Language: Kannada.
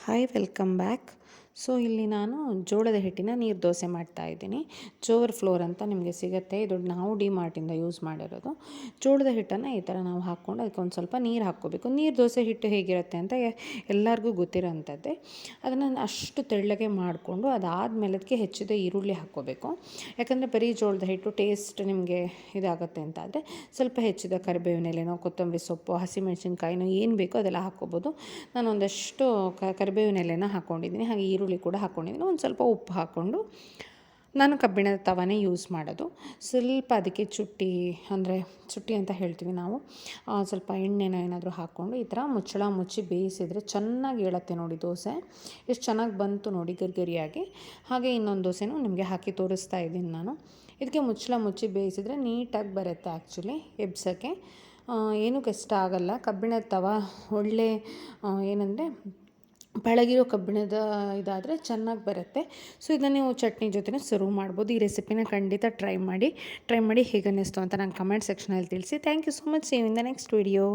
Hi welcome back. ಸೊ ಇಲ್ಲಿ ನಾನು ಜೋಳದ ಹಿಟ್ಟಿನ ನೀರು ದೋಸೆ ಮಾಡ್ತಾಯಿದ್ದೀನಿ. ಜೋರ್ ಫ್ಲೋರ್ ಅಂತ ನಿಮಗೆ ಸಿಗುತ್ತೆ. ಇದು ನಾವು ಡಿಮಾರ್ಟಿಂದ ಯೂಸ್ ಮಾಡಿರೋದು. ಜೋಳದ ಹಿಟ್ಟನ್ನು ಈ ಥರ ನಾವು ಹಾಕ್ಕೊಂಡು ಅದಕ್ಕೆ ಒಂದು ಸ್ವಲ್ಪ ನೀರು ಹಾಕ್ಕೋಬೇಕು. ನೀರು ದೋಸೆ ಹಿಟ್ಟು ಹೇಗಿರುತ್ತೆ ಅಂತ ಎಲ್ಲರಿಗೂ ಗೊತ್ತಿರೋಂಥದ್ದೇ. ಅದನ್ನು ಅಷ್ಟು ತೆಳ್ಳಗೆ ಮಾಡಿಕೊಂಡು ಅದಾದಮೇಲೆ ಅದಕ್ಕೆ ಹೆಚ್ಚಿದ ಈರುಳ್ಳಿ ಹಾಕ್ಕೋಬೇಕು. ಯಾಕಂದರೆ ಬರೀ ಜೋಳದ ಹಿಟ್ಟು ಟೇಸ್ಟ್ ನಿಮಗೆ ಇದಾಗುತ್ತೆ ಅಂತ ಆದರೆ ಸ್ವಲ್ಪ ಹೆಚ್ಚಿದ ಕರಿಬೇವಿನ ಎಲೆನೋ, ಕೊತ್ತಂಬರಿ ಸೊಪ್ಪು, ಹಸಿಮೆಣಸಿನ್ಕಾಯಿನೋ ಏನು ಬೇಕೋ ಅದೆಲ್ಲ ಹಾಕ್ಕೋಬೋದು. ನಾನು ಒಂದಷ್ಟು ಕರಿಬೇವಿನ ಎಲೆನ ಹಾಕ್ಕೊಂಡಿದ್ದೀನಿ, ಹಾಗೆ ಈರುಳ್ಳಿ ಕೂಡ ಹಾಕ್ಕೊಂಡಿದ್ದೀನಿ. ಒಂದು ಸ್ವಲ್ಪ ಉಪ್ಪು ಹಾಕ್ಕೊಂಡು ನಾನು ಕಬ್ಬಿಣದ ತವಾನೇ ಯೂಸ್ ಮಾಡೋದು. ಸ್ವಲ್ಪ ಅದಕ್ಕೆ ಚುಟ್ಟಿ ಅಂತ ಹೇಳ್ತೀವಿ ನಾವು, ಸ್ವಲ್ಪ ಎಣ್ಣೆನ ಏನಾದರೂ ಹಾಕ್ಕೊಂಡು ಈ ಥರ ಮುಚ್ಚಳ ಮುಚ್ಚಿ ಬೇಯಿಸಿದರೆ ಚೆನ್ನಾಗಿ ಏಳುತ್ತೆ ನೋಡಿ ದೋಸೆ. ಎಷ್ಟು ಚೆನ್ನಾಗಿ ಬಂತು ನೋಡಿ ಗರಿಗರಿಯಾಗಿ. ಹಾಗೆ ಇನ್ನೊಂದು ದೋಸೆನೂ ನಿಮಗೆ ಹಾಕಿ ತೋರಿಸ್ತಾ ಇದ್ದೀನಿ ನಾನು. ಇದಕ್ಕೆ ಮುಚ್ಚಳ ಮುಚ್ಚಿ ಬೇಯಿಸಿದರೆ ನೀಟಾಗಿ ಬರುತ್ತೆ ಆ್ಯಕ್ಚುಲಿ ಎಬ್ಸೋಕ್ಕೆ. ಏನೂ ಕಷ್ಟ ಆಗೋಲ್ಲ. ಕಬ್ಬಿಣದ ತವ ಒಳ್ಳೆ ಏನಂದರೆ ಪಳಗಿರೋ ಕಬ್ಬಿಣದ ಇದಾದರೆ ಚೆನ್ನಾಗಿ ಬರುತ್ತೆ. ಸೊ ಇದನ್ನು ನೀವು ಚಟ್ನಿ ಜೊತೆನೂ ಸರ್ವ್ ಮಾಡ್ಬೋದು. ಈ ರೆಸಿಪಿನ ಖಂಡಿತ ಟ್ರೈ ಮಾಡಿ ಹೇಗೆ ಅನ್ನಿಸ್ತು ಅಂತ ನಂಗೆ ಕಮೆಂಟ್ ಸೆಕ್ಷನಲ್ಲಿ ತಿಳಿಸಿ. Thank you so much. See you in the next video.